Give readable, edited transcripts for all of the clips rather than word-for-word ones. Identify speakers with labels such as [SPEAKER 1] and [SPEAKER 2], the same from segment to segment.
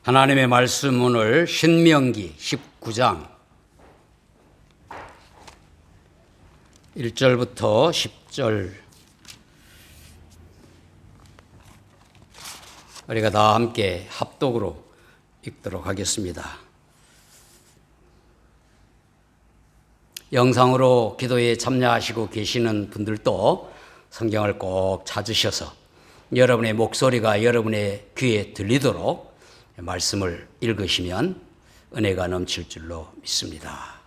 [SPEAKER 1] 하나님의 말씀 오늘 신명기 19장 1절부터 10절 우리가 다 함께 합독으로 읽도록 하겠습니다. 영상으로 기도에 참여하시고 계시는 분들도 성경을 꼭 찾으셔서 여러분의 목소리가 여러분의 귀에 들리도록 말씀을 읽으시면 은혜가 넘칠 줄로 믿습니다.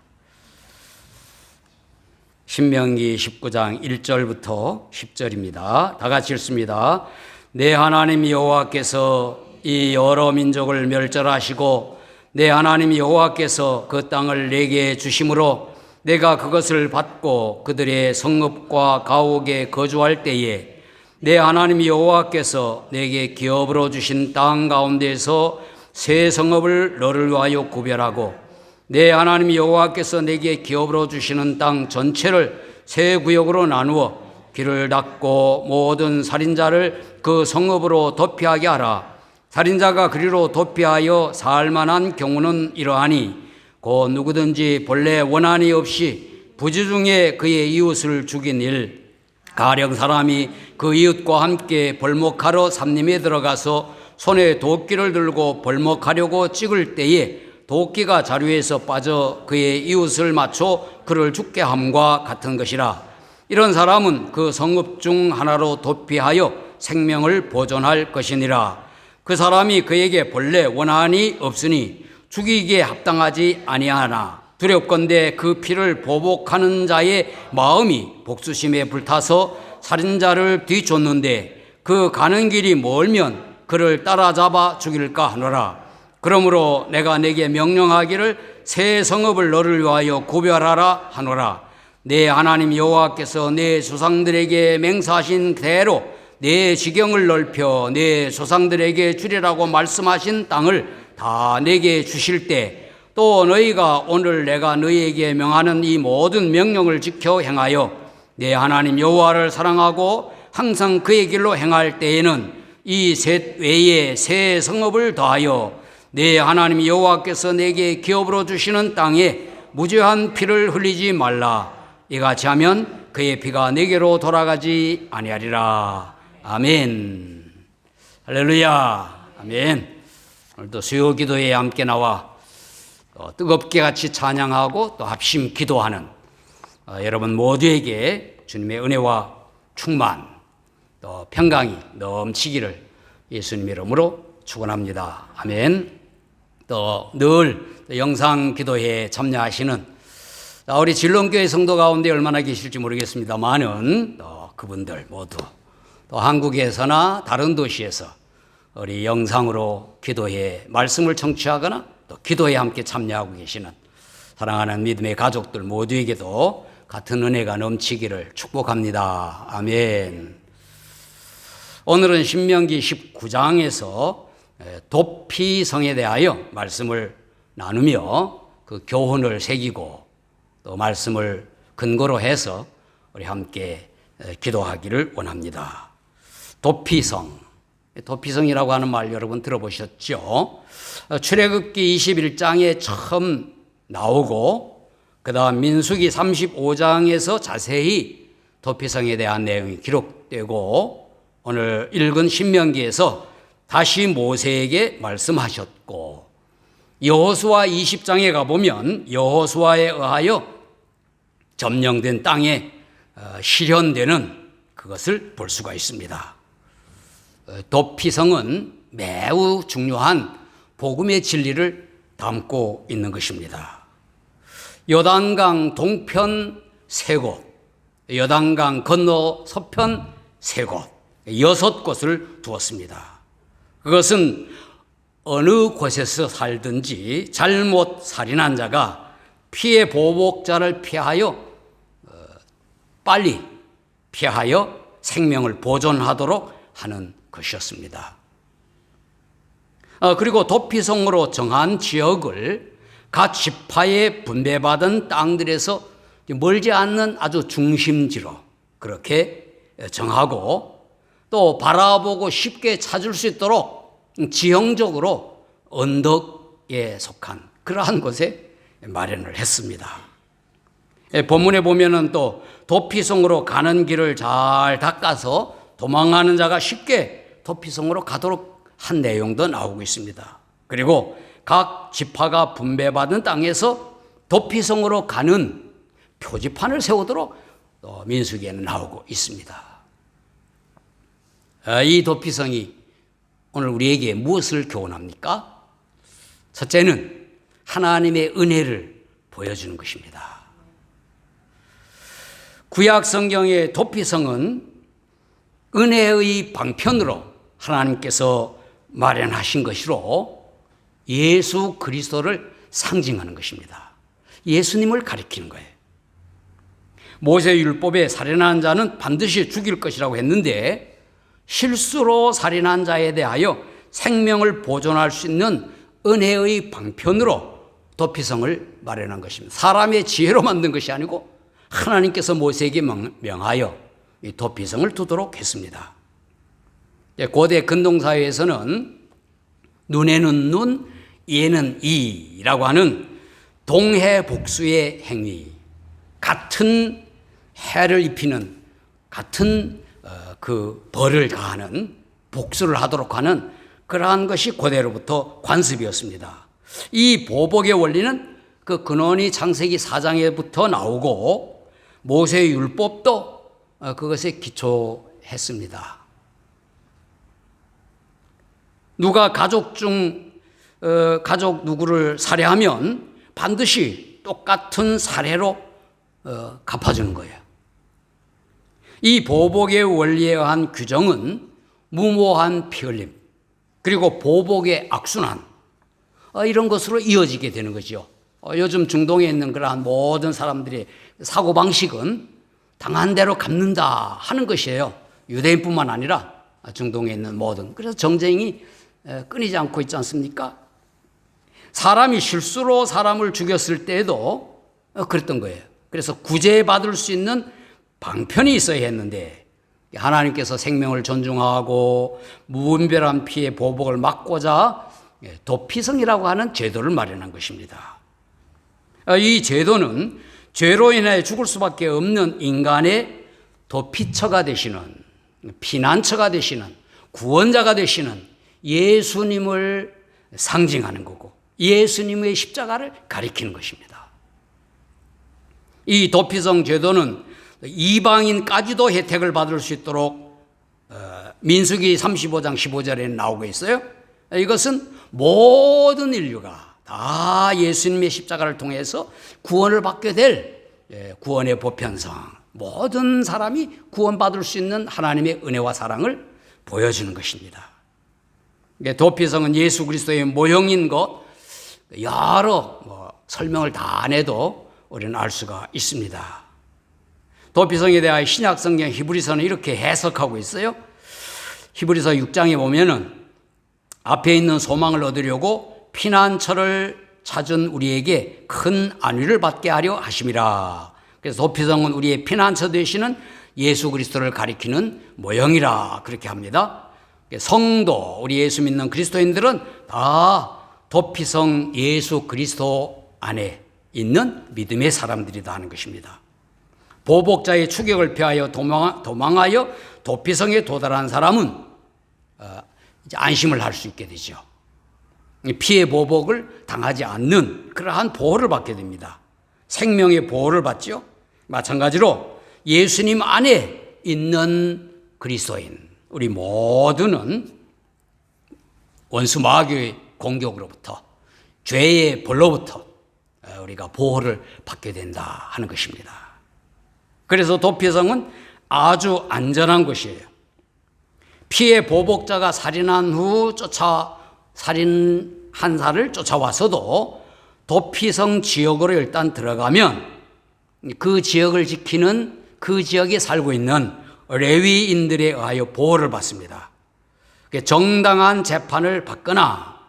[SPEAKER 1] 신명기 19장 1절부터 10절입니다. 다 같이 읽습니다. 내 하나님 여호와께서 이 여러 민족을 멸절하시고 내 하나님 여호와께서 그 땅을 내게 주심으로 내가 그것을 받고 그들의 성읍과 가옥에 거주할 때에 내 하나님 여호와께서 내게 기업으로 주신 땅 가운데서 새 성읍을 너를 위하여 구별하고 내 하나님 여호와께서 내게 기업으로 주시는 땅 전체를 새 구역으로 나누어 길을 닫고 모든 살인자를 그 성읍으로 도피하게 하라. 살인자가 그리로 도피하여 살만한 경우는 이러하니 곧 누구든지 본래 원한이 없이 부지 중에 그의 이웃을 죽인 일, 가령 사람이 그 이웃과 함께 벌목하러 삼림에 들어가서 손에 도끼를 들고 벌목하려고 찍을 때에 도끼가 자루에서 빠져 그의 이웃을 맞춰 그를 죽게 함과 같은 것이라. 이런 사람은 그 성읍 중 하나로 도피하여 생명을 보존할 것이니라. 그 사람이 그에게 본래 원한이 없으니 죽이기에 합당하지 아니하나 두렵건대 그 피를 보복하는 자의 마음이 복수심에 불타서 살인자를 뒤쫓는데 그 가는 길이 멀면 그를 따라잡아 죽일까 하노라. 그러므로 내가 내게 명령하기를 새 성읍을 너를 위하여 구별하라 하노라. 내 하나님 여호와께서 내 조상들에게 맹세하신 대로 내 지경을 넓혀 내 조상들에게 주리라고 말씀하신 땅을 다 내게 주실 때 또 너희가 오늘 내가 너희에게 명하는 이 모든 명령을 지켜 행하여 내 하나님 여호와를 사랑하고 항상 그의 길로 행할 때에는 이 셋 외에 새 성읍을 더하여 내 하나님 여호와께서 내게 기업으로 주시는 땅에 무죄한 피를 흘리지 말라. 이같이 하면 그의 피가 내게로 돌아가지 아니하리라. 아멘. 할렐루야. 아멘. 오늘도 수요 기도에 함께 나와 뜨겁게 같이 찬양하고 또 합심 기도하는 여러분 모두에게 주님의 은혜와 충만 또 평강이 넘치기를 예수님 이름으로 축원합니다. 아멘. 또 늘 영상 기도에 참여하시는 우리 진롱교회 성도 가운데 얼마나 계실지 모르겠습니다만은 그분들 모두 또 한국에서나 다른 도시에서 우리 영상으로 기도에 말씀을 청취하거나 또 기도에 함께 참여하고 계시는 사랑하는 믿음의 가족들 모두에게도 같은 은혜가 넘치기를 축복합니다. 아멘. 오늘은 신명기 19장에서 도피성에 대하여 말씀을 나누며 그 교훈을 새기고 또 말씀을 근거로 해서 우리 함께 기도하기를 원합니다. 도피성이라고 하는 말 여러분 들어보셨죠? 출애굽기 21장에 처음 나오고 그 다음 민수기 35장에서 자세히 도피성에 대한 내용이 기록되고 오늘 읽은 신명기에서 다시 모세에게 말씀하셨고 여호수아 20장에 가보면 여호수아에 의하여 점령된 땅에 실현되는 그것을 볼 수가 있습니다. 도피성은 매우 중요한 복음의 진리를 담고 있는 것입니다. 요단강 동편 3곳, 요단강 건너 서편 3곳, 6곳을 두었습니다. 그것은 어느 곳에서 살든지 잘못 살인한 자가 피해 보복자를 피하여 빨리 피하여 생명을 보존하도록 하는 것이었습니다. 그리고 도피성으로 정한 지역을 각 지파에 분배받은 땅들에서 멀지 않는 아주 중심지로 그렇게 정하고 또 바라보고 쉽게 찾을 수 있도록 지형적으로 언덕에 속한 그러한 곳에 마련을 했습니다. 본문에 보면은 또 도피성으로 가는 길을 잘 닦아서 도망하는 자가 쉽게 도피성으로 가도록 한 내용도 나오고 있습니다. 그리고 각 지파가 분배받은 땅에서 도피성으로 가는 표지판을 세우도록 또 민수기에는 나오고 있습니다. 이 도피성이 오늘 우리에게 무엇을 교훈합니까? 첫째는 하나님의 은혜를 보여주는 것입니다. 구약 성경의 도피성은 은혜의 방편으로 하나님께서 마련하신 것이로 예수 그리스도를 상징하는 것입니다. 예수님을 가리키는 거예요. 모세 율법에 살인한 자는 반드시 죽일 것이라고 했는데 실수로 살인한 자에 대하여 생명을 보존할 수 있는 은혜의 방편으로 도피성을 마련한 것입니다. 사람의 지혜로 만든 것이 아니고 하나님께서 모세에게 명하여 이 도피성을 두도록 했습니다. 고대 근동사회에서는 눈에는 눈, 이에는 이라고 하는 동해복수의 행위, 같은 해를 입히는, 같은 그 벌을 가하는, 복수를 하도록 하는 그러한 것이 고대로부터 관습이었습니다. 이 보복의 원리는 그 근원이 창세기 4장에부터 나오고 모세 율법도 그것에 기초했습니다. 누가 가족 누구를 살해하면 반드시 똑같은 살해로 갚아주는 거예요. 이 보복의 원리에 의한 규정은 무모한 피 흘림, 그리고 보복의 악순환, 이런 것으로 이어지게 되는 거죠. 요즘 중동에 있는 그러한 모든 사람들의 사고방식은 당한 대로 갚는다 하는 것이에요. 유대인뿐만 아니라 중동에 있는 모든. 그래서 정쟁이 끊이지 않고 있지 않습니까? 사람이 실수로 사람을 죽였을 때에도 그랬던 거예요. 그래서 구제받을 수 있는 방편이 있어야 했는데 하나님께서 생명을 존중하고 무분별한 피해 보복을 막고자 도피성이라고 하는 제도를 마련한 것입니다. 이 제도는 죄로 인해 죽을 수밖에 없는 인간의 도피처가 되시는, 피난처가 되시는, 구원자가 되시는 예수님을 상징하는 거고 예수님의 십자가를 가리키는 것입니다. 이 도피성 제도는 이방인까지도 혜택을 받을 수 있도록 민수기 35장 15절에 나오고 있어요. 이것은 모든 인류가 다 예수님의 십자가를 통해서 구원을 받게 될 구원의 보편성, 모든 사람이 구원받을 수 있는 하나님의 은혜와 사랑을 보여주는 것입니다. 도피성은 예수 그리스도의 모형인 것, 여러 설명을 다 안 해도 우리는 알 수가 있습니다. 도피성에 대하여 신약 성경 히브리서는 이렇게 해석하고 있어요. 히브리서 6장에 보면은 앞에 있는 소망을 얻으려고 피난처를 찾은 우리에게 큰 안위를 받게 하려 하심이라. 그래서 도피성은 우리의 피난처 되시는 예수 그리스도를 가리키는 모형이라 그렇게 합니다. 성도, 우리 예수 믿는 그리스도인들은 다 도피성 예수 그리스도 안에 있는 믿음의 사람들이다 하는 것입니다. 보복자의 추격을 피하여 도망하여 도피성에 도달한 사람은 이제 안심을 할 수 있게 되죠. 피해 보복을 당하지 않는 그러한 보호를 받게 됩니다. 생명의 보호를 받죠. 마찬가지로 예수님 안에 있는 그리스도인, 우리 모두는 원수 마귀의 공격으로부터, 죄의 벌로부터 우리가 보호를 받게 된다 하는 것입니다. 그래서 도피성은 아주 안전한 곳이에요. 피해 보복자가 살인한 후 살인한 사를 쫓아와서도 도피성 지역으로 일단 들어가면 그 지역을 지키는, 그 지역에 살고 있는 레위인들에 의하여 보호를 받습니다. 정당한 재판을 받거나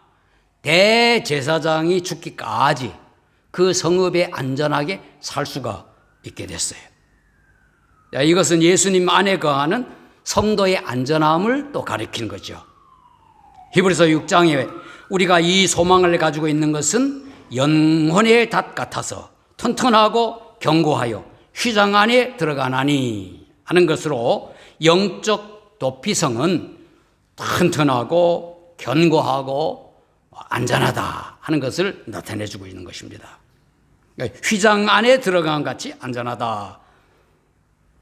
[SPEAKER 1] 대제사장이 죽기까지 그 성읍에 안전하게 살 수가 있게 됐어요. 이것은 예수님 안에 거하는 성도의 안전함을 또 가리키는 거죠. 히브리서 6장에 우리가 이 소망을 가지고 있는 것은 영혼의 닷 같아서 튼튼하고 견고하여 휘장 안에 들어가나니 하는 것으로 영적 도피성은 튼튼하고 견고하고 안전하다 하는 것을 나타내주고 있는 것입니다. 그러니까 휘장 안에 들어간 같이 안전하다.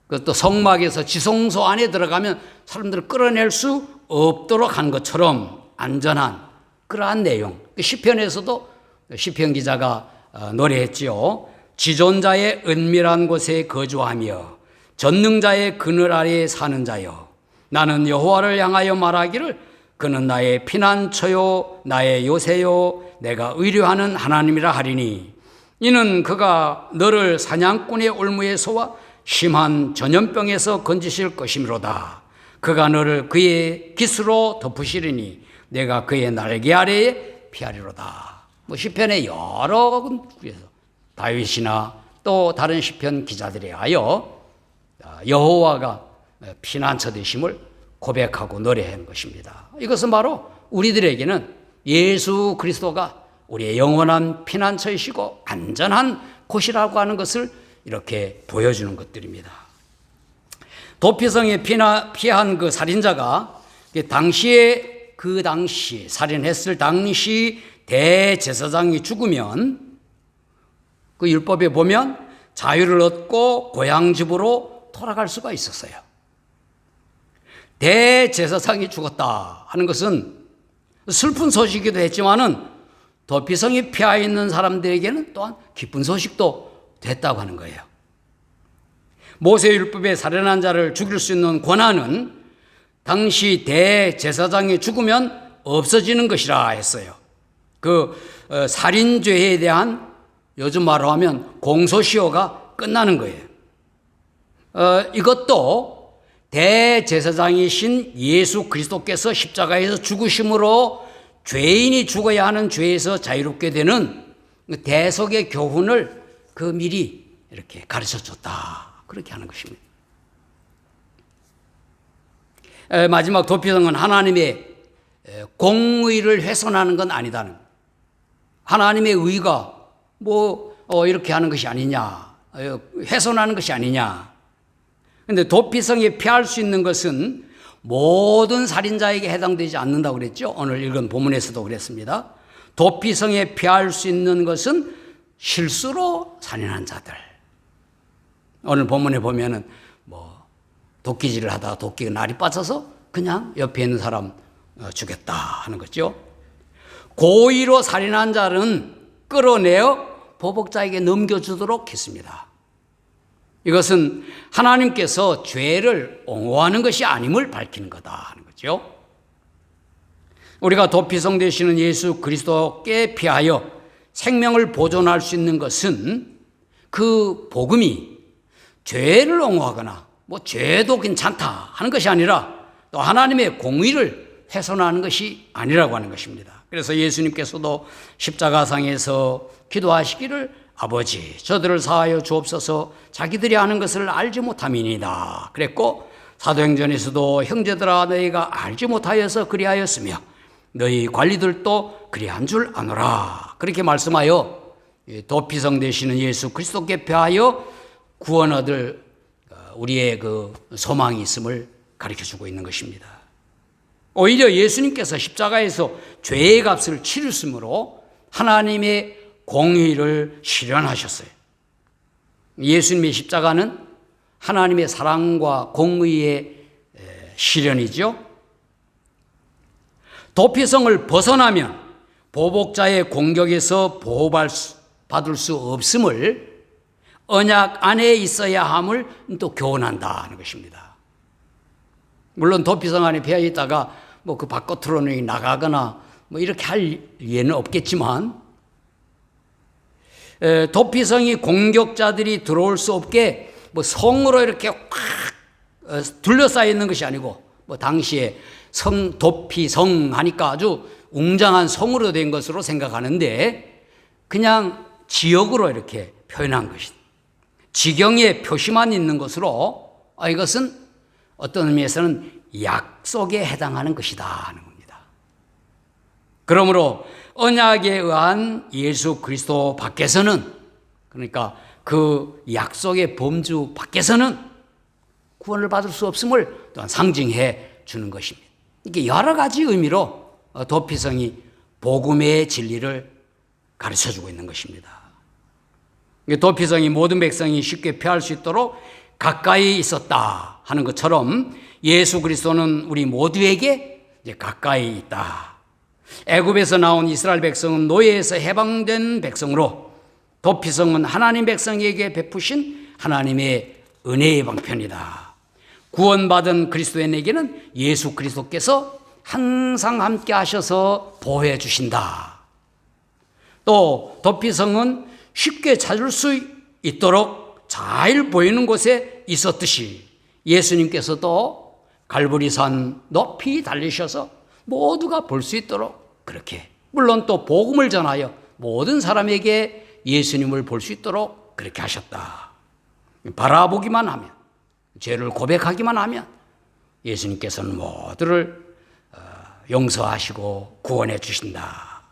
[SPEAKER 1] 그것도 성막에서 지성소 안에 들어가면 사람들을 끌어낼 수 없도록 한 것처럼 안전한 그러한 내용. 시편에서도 시편 기자가 노래했지요. 지존자의 은밀한 곳에 거주하며 전능자의 그늘 아래에 사는 자여, 나는 여호와를 향하여 말하기를 그는 나의 피난처요 나의 요새요 내가 의뢰하는 하나님이라 하리니, 이는 그가 너를 사냥꾼의 올무에서와 심한 전염병에서 건지실 것이미로다. 그가 너를 그의 깃으로 덮으시리니 내가 그의 날개 아래에 피하리로다. 시편의 여러 군에서 다윗이나 또 다른 시편 기자들에 하여 여호와가 피난처 되심을 고백하고 노래한 것입니다. 이것은 바로 우리들에게는 예수 그리스도가 우리의 영원한 피난처이시고 안전한 곳이라고 하는 것을 이렇게 보여주는 것들입니다. 도피성에 피한 그 살인자가 그 당시 살인했을 당시 대제사장이 죽으면 그 율법에 보면 자유를 얻고 고향 집으로 돌아갈 수가 있었어요. 대제사장이 죽었다 하는 것은 슬픈 소식이기도 했지만은 도피성에 피하 있는 사람들에게는 또한 기쁜 소식도 됐다고 하는 거예요. 모세율법에 살인한 자를 죽일 수 있는 권한은 당시 대제사장이 죽으면 없어지는 것이라 했어요. 그 살인죄에 대한 요즘 말로 하면 공소시효가 끝나는 거예요. 이것도 대제사장이신 예수 그리스도께서 십자가에서 죽으심으로 죄인이 죽어야 하는 죄에서 자유롭게 되는 대속의 교훈을 미리 이렇게 가르쳐줬다. 그렇게 하는 것입니다. 마지막 도피성은 하나님의 공의를 훼손하는 건 아니다는, 하나님의 의가 이렇게 하는 것이 아니냐, 훼손하는 것이 아니냐. 그런데 도피성에 피할 수 있는 것은 모든 살인자에게 해당되지 않는다고 그랬죠. 오늘 읽은 본문에서도 그랬습니다. 도피성에 피할 수 있는 것은 실수로 살인한 자들. 오늘 본문에 보면은 도끼질을 하다가 도끼가 날이 빠져서 그냥 옆에 있는 사람 죽였다 하는 거죠. 고의로 살인한 자는 끌어내어 보복자에게 넘겨주도록 했습니다. 이것은 하나님께서 죄를 옹호하는 것이 아님을 밝히는 거다 하는 거죠. 우리가 도피성 되시는 예수 그리스도께 피하여 생명을 보존할 수 있는 것은 그 복음이 죄를 옹호하거나 죄도 괜찮다 하는 것이 아니라 또 하나님의 공의를 훼손하는 것이 아니라고 하는 것입니다. 그래서 예수님께서도 십자가상에서 기도하시기를 아버지 저들을 사하여 주옵소서 자기들이 하는 것을 알지 못함이니이다 그랬고, 사도행전에서도 형제들아 너희가 알지 못하여서 그리하였으며 너희 관리들도 그리한 줄 아노라 그렇게 말씀하여 도피성 되시는 예수 그리스도께 피하여 구원 얻을 우리의 그 소망이 있음을 가르쳐주고 있는 것입니다. 오히려 예수님께서 십자가에서 죄의 값을 치르심으로 하나님의 공의를 실현하셨어요. 예수님의 십자가는 하나님의 사랑과 공의의 실현이죠. 도피성을 벗어나면 보복자의 공격에서 보호받을 수 없음을 언약 안에 있어야 함을 또 교훈한다 하는 것입니다. 물론 도피성 안에 피해 있다가 그 바깥으로는 나가거나 이렇게 할 예는 없겠지만, 도피성이 공격자들이 들어올 수 없게 성으로 이렇게 확 둘러싸여 있는 것이 아니고, 당시에 도피성 하니까 아주 웅장한 성으로 된 것으로 생각하는데 그냥 지역으로 이렇게 표현한 것이다. 지경의 표시만 있는 것으로 이것은 어떤 의미에서는 약속에 해당하는 것이다 하는 겁니다. 그러므로 언약에 의한 예수 그리스도 밖에서는, 그러니까 그 약속의 범주 밖에서는 구원을 받을 수 없음을 또한 상징해 주는 것입니다. 이게 여러 가지 의미로 도피성이 복음의 진리를 가르쳐주고 있는 것입니다. 도피성이 모든 백성이 쉽게 피할 수 있도록 가까이 있었다 하는 것처럼 예수 그리스도는 우리 모두에게 이제 가까이 있다. 애굽에서 나온 이스라엘 백성은 노예에서 해방된 백성으로 도피성은 하나님 백성에게 베푸신 하나님의 은혜의 방편이다. 구원받은 그리스도인에게는 예수 그리스도께서 항상 함께 하셔서 보호해 주신다. 또 도피성은 쉽게 찾을 수 있도록 잘 보이는 곳에 있었듯이 예수님께서도 갈보리산 높이 달리셔서 모두가 볼 수 있도록 그렇게, 물론 또 복음을 전하여 모든 사람에게 예수님을 볼 수 있도록 그렇게 하셨다. 바라보기만 하면, 죄를 고백하기만 하면 예수님께서는 모두를 용서하시고 구원해 주신다.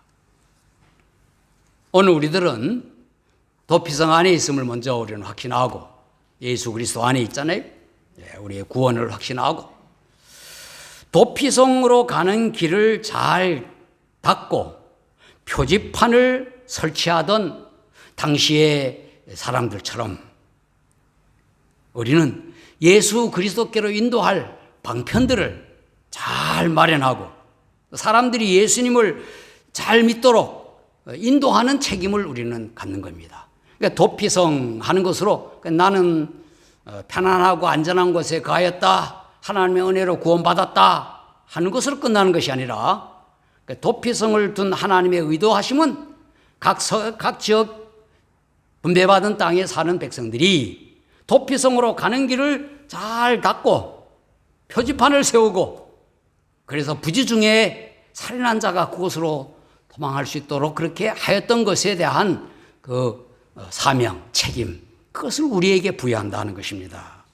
[SPEAKER 1] 오늘 우리들은 도피성 안에 있음을 먼저 우리는 확신하고 예수 그리스도 안에 있잖아요. 우리의 구원을 확신하고 도피성으로 가는 길을 잘 닦고 표지판을 설치하던 당시의 사람들처럼 우리는 예수 그리스도께로 인도할 방편들을 잘 마련하고 사람들이 예수님을 잘 믿도록 인도하는 책임을 우리는 갖는 겁니다. 그러니까 도피성 하는 것으로 나는 편안하고 안전한 곳에 가였다, 하나님의 은혜로 구원받았다 하는 것으로 끝나는 것이 아니라 도피성을 둔 하나님의 의도하심은 각 지역 분배받은 땅에 사는 백성들이 도피성으로 가는 길을 잘 닦고 표지판을 세우고, 그래서 부지 중에 살인한 자가 그곳으로 도망할 수 있도록 그렇게 하였던 것에 대한 그 사명, 책임, 그것을 우리에게 부여한다는 것입니다.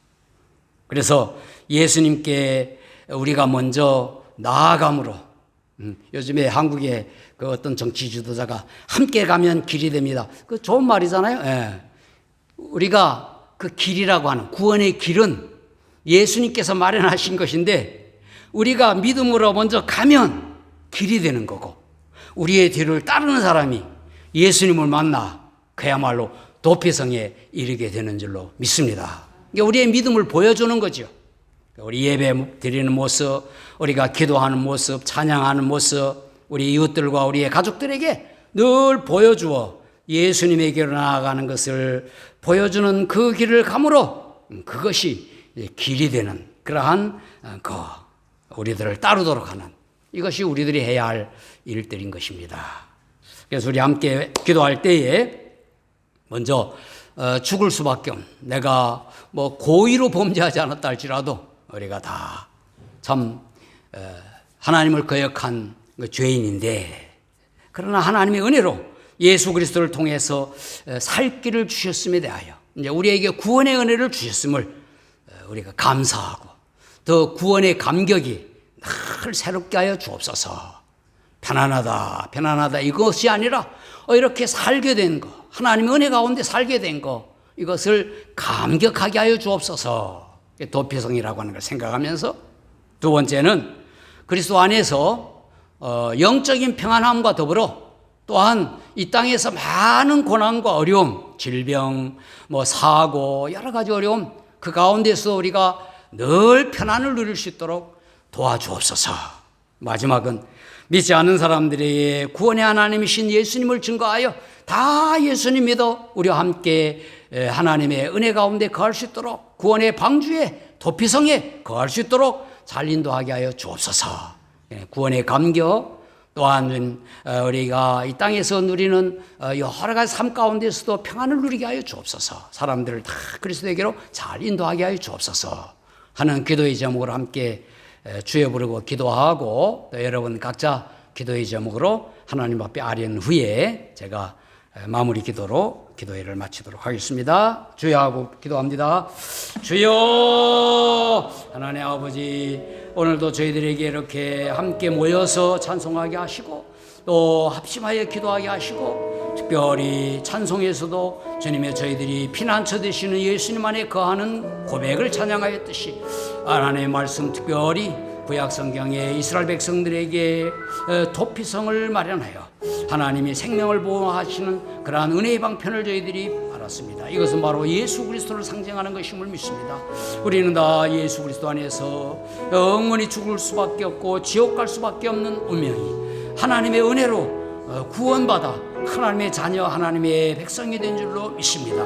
[SPEAKER 1] 그래서 예수님께 우리가 먼저 나아감으로, 요즘에 한국의 그 어떤 정치 지도자가 함께 가면 길이 됩니다. 그 좋은 말이잖아요. 예. 우리가 그 길이라고 하는 구원의 길은 예수님께서 마련하신 것인데 우리가 믿음으로 먼저 가면 길이 되는 거고, 우리의 뒤를 따르는 사람이 예수님을 만나 그야말로 도피성에 이르게 되는 줄로 믿습니다. 우리의 믿음을 보여주는 거죠. 우리 예배 드리는 모습, 우리가 기도하는 모습, 찬양하는 모습, 우리 이웃들과 우리의 가족들에게 늘 보여주어 예수님에게로 나아가는 것을 보여주는 그 길을 감으로 그것이 길이 되는 그러한 우리들을 따르도록 하는, 이것이 우리들이 해야 할 일들인 것입니다. 그래서 우리 함께 기도할 때에 먼저 죽을 수밖에 없는, 내가 뭐 고의로 범죄하지 않았다 할지라도 우리가 다 참 하나님을 거역한 죄인인데, 그러나 하나님의 은혜로 예수 그리스도를 통해서 살 길을 주셨음에 대하여 이제 우리에게 구원의 은혜를 주셨음을 우리가 감사하고 더 구원의 감격이 늘 새롭게 하여 주옵소서. 편안하다, 편안하다 이것이 아니라 이렇게 살게 된 거, 하나님의 은혜 가운데 살게 된 거, 이것을 감격하게 하여 주옵소서. 도피성이라고 하는 걸 생각하면서, 두 번째는 그리스도 안에서 영적인 평안함과 더불어 또한 이 땅에서 많은 고난과 어려움, 질병, 사고, 여러 가지 어려움, 그 가운데서 우리가 늘 편안을 누릴 수 있도록 도와주옵소서. 마지막은 믿지 않는 사람들에게 구원의 하나님이신 예수님을 증거하여 다 예수님 믿어 우리와 함께 하나님의 은혜 가운데 거할 수 있도록, 구원의 방주에 도피성에 거할 수 있도록 잘 인도하게 하여 주옵소서. 구원의 감격, 또한 우리가 이 땅에서 누리는 여러 가지 삶 가운데서도 평안을 누리게 하여 주옵소서. 사람들을 다 그리스도에게로 잘 인도하게 하여 주옵소서 하는 기도의 제목으로 함께 주여 부르고 기도하고, 또 여러분 각자 기도의 제목으로 하나님 앞에 아뢰는 후에 제가 마무리 기도로 기도회를 마치도록 하겠습니다. 주여 하고 기도합니다. 주여, 하나님 아버지, 오늘도 저희들에게 이렇게 함께 모여서 찬송하게 하시고 또 합심하여 기도하게 하시고, 특별히 찬송에서도 주님의 저희들이 피난처 되시는 예수님 안에 거하는 고백을 찬양하였듯이 하나님의 말씀, 특별히 구약 성경에 이스라엘 백성들에게 도피성을 마련하여 하나님이 생명을 보호하시는 그러한 은혜의 방편을 저희들이 알았습니다. 이것은 바로 예수 그리스도를 상징하는 것임을 믿습니다. 우리는 다 예수 그리스도 안에서 영원히 죽을 수밖에 없고 지옥 갈 수밖에 없는 운명이 하나님의 은혜로 구원받아 하나님의 자녀, 하나님의 백성이 된 줄로 믿습니다.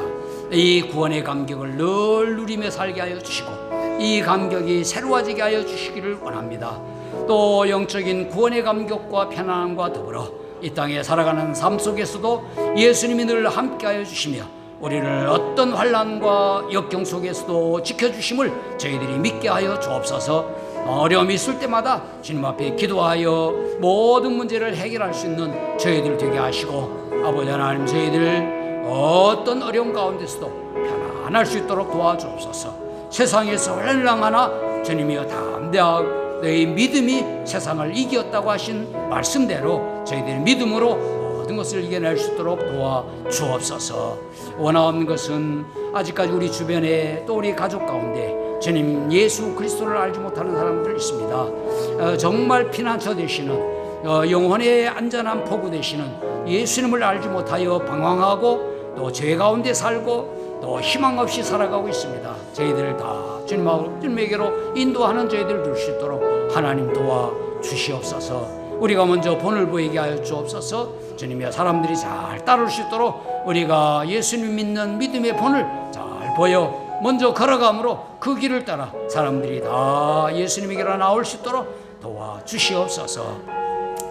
[SPEAKER 1] 이 구원의 감격을 늘 누리며 살게 하여 주시고 이 감격이 새로워지게 하여 주시기를 원합니다. 또 영적인 구원의 감격과 편안함과 더불어 이 땅에 살아가는 삶 속에서도 예수님이 늘 함께하여 주시며 우리를 어떤 환난과 역경 속에서도 지켜주심을 저희들이 믿게 하여 주옵소서. 어려움이 있을 때마다 주님 앞에 기도하여 모든 문제를 해결할 수 있는 저희들 되게 하시고, 아버지 하나님, 저희들 어떤 어려움 가운데서도 편안할 수 있도록 도와주옵소서. 세상에서 활랑하나 주님이여 담대하고 너희 믿음이 세상을 이겼다고 하신 말씀대로 저희들이 믿음으로 모든 것을 이겨낼 수 있도록 도와주옵소서. 원하는 것은 아직까지 우리 주변에 또 우리 가족 가운데 주님 예수 그리스도를 알지 못하는 사람들 있습니다. 정말 피난처 되시는 영혼의 안전한 포구 되시는 예수님을 알지 못하여 방황하고 또 죄 가운데 살고 또 희망 없이 살아가고 있습니다. 저희들을 다 주님에게로 인도하는 저희들 될 수 있도록 하나님 도와주시옵소서. 우리가 먼저 본을 보이게 하여 주옵소서. 주님의 사람들이 잘 따를 수 있도록 우리가 예수님 믿는 믿음의 본을 잘 보여 먼저 걸어감으로 그 길을 따라 사람들이 다 예수님에게로 나올 수 있도록 도와주시옵소서.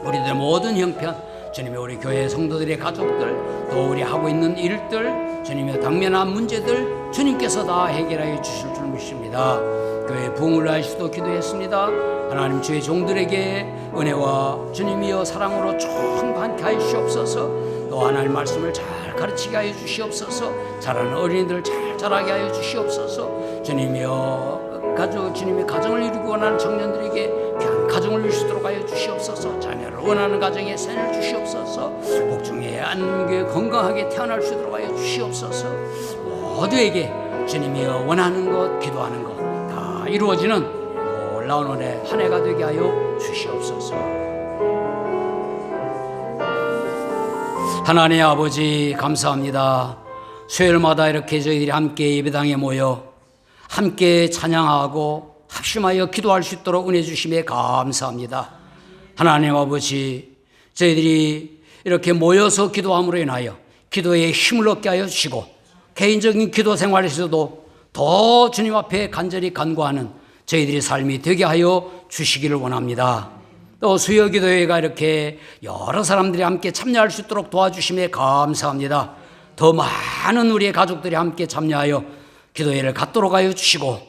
[SPEAKER 1] 우리들 모든 형편, 주님의 우리 교회 성도들의 가족들, 또 우리 하고 있는 일들, 주님의 당면한 문제들 주님께서 다 해결하여 주실 줄 믿습니다. 교회 부흥을 하시도 기도했습니다. 하나님, 주의 종들에게 은혜와 주님이여 사랑으로 충만케 하여 주시옵소서. 또 하나님 말씀을 잘 가르치게 하여 주시옵소서. 자라는 어린이들을 잘 자라게 하여 주시옵소서. 주님이여 주님의 가정을 이루고 원하는 청년들에게 귀한 가정을 이루시도록 하여 주시옵소서. 자녀를 원하는 가정에 생을 주시옵소서. 복중에 안게 건강하게 태어날 수 있도록 하여 주시옵소서. 모두에게 주님이여 원하는 것, 기도하는 것 다 이루어지는 놀라운 은혜 한 해가 되게 하여 주시옵소서. 하나님 아버지, 감사합니다. 수요일마다 이렇게 저희들이 함께 예배당에 모여 함께 찬양하고 합심하여 기도할 수 있도록 은혜 주심에 감사합니다. 하나님 아버지, 저희들이 이렇게 모여서 기도함으로 인하여 기도에 힘을 얻게 하여 주시고 개인적인 기도 생활에서도 더 주님 앞에 간절히 간구하는 저희들의 삶이 되게 하여 주시기를 원합니다. 또 수요 기도회가 이렇게 여러 사람들이 함께 참여할 수 있도록 도와주심에 감사합니다. 더 많은 우리의 가족들이 함께 참여하여 기도회를 갖도록 하여 주시고,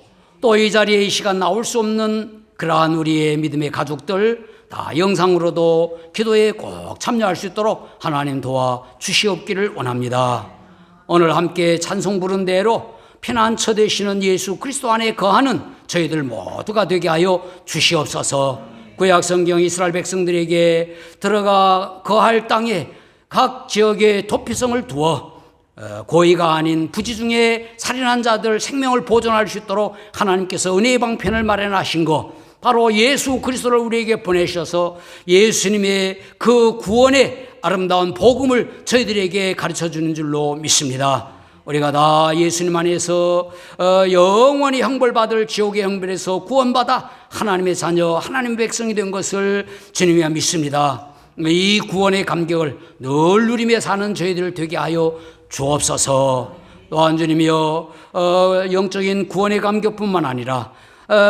[SPEAKER 1] 또 이 자리에 이 시간 나올 수 없는 그러한 우리의 믿음의 가족들 다 영상으로도 기도회에 꼭 참여할 수 있도록 하나님 도와 주시옵기를 원합니다. 오늘 함께 찬송 부른 대로 피난처 되시는 예수 그리스도 안에 거하는 저희들 모두가 되게 하여 주시옵소서. 구약 성경 이스라엘 백성들에게 들어가 거할 땅에 각 지역에 도피성을 두어 고의가 아닌 부지 중에 살인한 자들 생명을 보존할 수 있도록 하나님께서 은혜의 방편을 마련하신 것, 바로 예수 그리스도를 우리에게 보내셔서 예수님의 그 구원의 아름다운 복음을 저희들에게 가르쳐 주는 줄로 믿습니다. 우리가 다 예수님 안에서 영원히 형벌받을 지옥의 형벌에서 구원받아 하나님의 자녀, 하나님의 백성이 된 것을 주님이 믿습니다. 이 구원의 감격을 늘 누리며 사는 저희들 되게 하여 주옵소서. 또한 주님이여 영적인 구원의 감격뿐만 아니라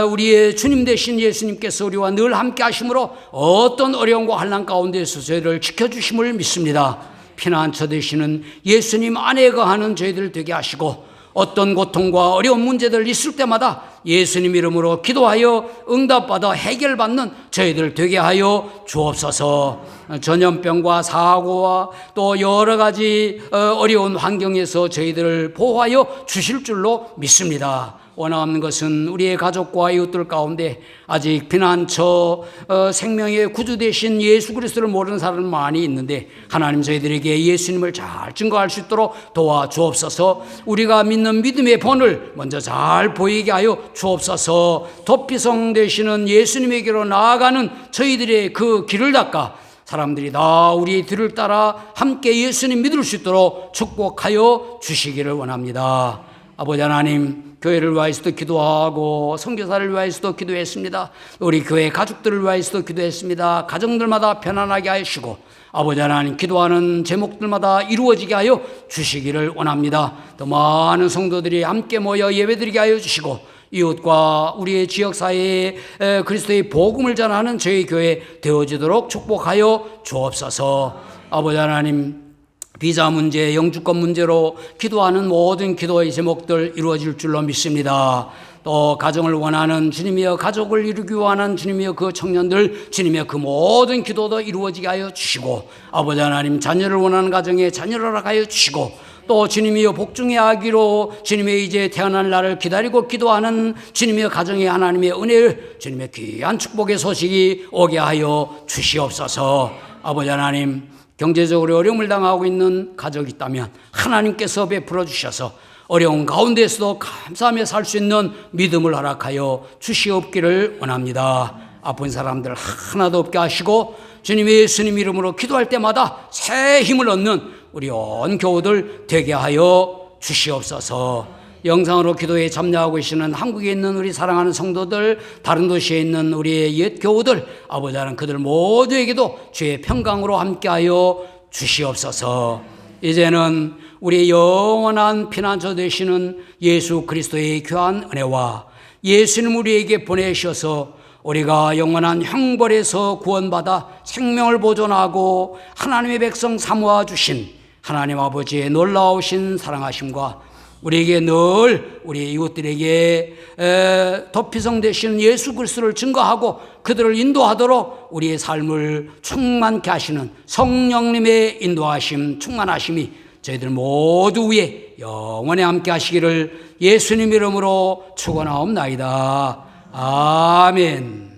[SPEAKER 1] 우리의 주님 되신 예수님께서 우리와 늘 함께 하심으로 어떤 어려움과 환난 가운데서 저희를 지켜주심을 믿습니다. 피난처 되시는 예수님 안에 거하는 저희들 되게 하시고, 어떤 고통과 어려운 문제들 있을 때마다 예수님 이름으로 기도하여 응답받아 해결받는 저희들 되게 하여 주옵소서. 전염병과 사고와 또 여러 가지 어려운 환경에서 저희들을 보호하여 주실 줄로 믿습니다. 원하는 것은 우리의 가족과 이웃들 가운데 아직 피난처 생명의 구주 되신 예수 그리스도를 모르는 사람은 많이 있는데, 하나님 저희들에게 예수님을 잘 증거할 수 있도록 도와주옵소서. 우리가 믿는 믿음의 본을 먼저 잘 보이게 하여 주옵소서. 도피성 되시는 예수님에게로 나아가는 저희들의 그 길을 닦아 사람들이 다 우리의 뒤를 따라 함께 예수님 믿을 수 있도록 축복하여 주시기를 원합니다. 아버지 하나님, 교회를 위하여서도 기도하고 선교사를 위하여서도 기도했습니다. 우리 교회 가족들을 위하여서도 기도했습니다. 가정들마다 편안하게 하시고 아버지 하나님, 기도하는 제목들마다 이루어지게 하여 주시기를 원합니다. 더 많은 성도들이 함께 모여 예배드리게 하여 주시고 이웃과 우리의 지역사회에 그리스도의 복음을 전하는 저희 교회 되어지도록 축복하여 주옵소서. 아버지 하나님, 비자 문제, 영주권 문제로 기도하는 모든 기도의 제목들 이루어질 줄로 믿습니다. 또 가정을 원하는 주님이여, 가족을 이루기 원하는 주님이여, 그 청년들 주님이여, 그 모든 기도도 이루어지게 하여 주시고, 아버지 하나님, 자녀를 원하는 가정에 자녀를 허락하여 주시고, 또 주님이여, 복중의 아기로 주님의 이제 태어날 날을 기다리고 기도하는 주님의 가정에 하나님의 은혜를, 주님의 귀한 축복의 소식이 오게 하여 주시옵소서. 아버지 하나님, 경제적으로 어려움을 당하고 있는 가족이 있다면 하나님께서 베풀어 주셔서 어려운 가운데에서도 감사하며 살 수 있는 믿음을 허락하여 주시옵기를 원합니다. 아픈 사람들 하나도 없게 하시고 주님의 예수님 이름으로 기도할 때마다 새 힘을 얻는 우리 온 교우들 되게 하여 주시옵소서. 영상으로 기도에 참여하고 계시는 한국에 있는 우리 사랑하는 성도들, 다른 도시에 있는 우리의 옛 교우들, 아버지 하나님, 그들 모두에게도 주의 평강으로 함께하여 주시옵소서. 이제는 우리의 영원한 피난처 되시는 예수 그리스도의 귀한 은혜와 예수님 우리에게 보내셔서 우리가 영원한 형벌에서 구원받아 생명을 보존하고 하나님의 백성 삼아 주신 하나님 아버지의 놀라우신 사랑하심과 우리에게 늘 우리 이웃들에게 도피성 되시는 예수 그리스도를 증거하고 그들을 인도하도록 우리의 삶을 충만케 하시는 성령님의 인도하심, 충만하심이 저희들 모두 위에 영원히 함께 하시기를 예수님 이름으로 축원하옵나이다. 아멘.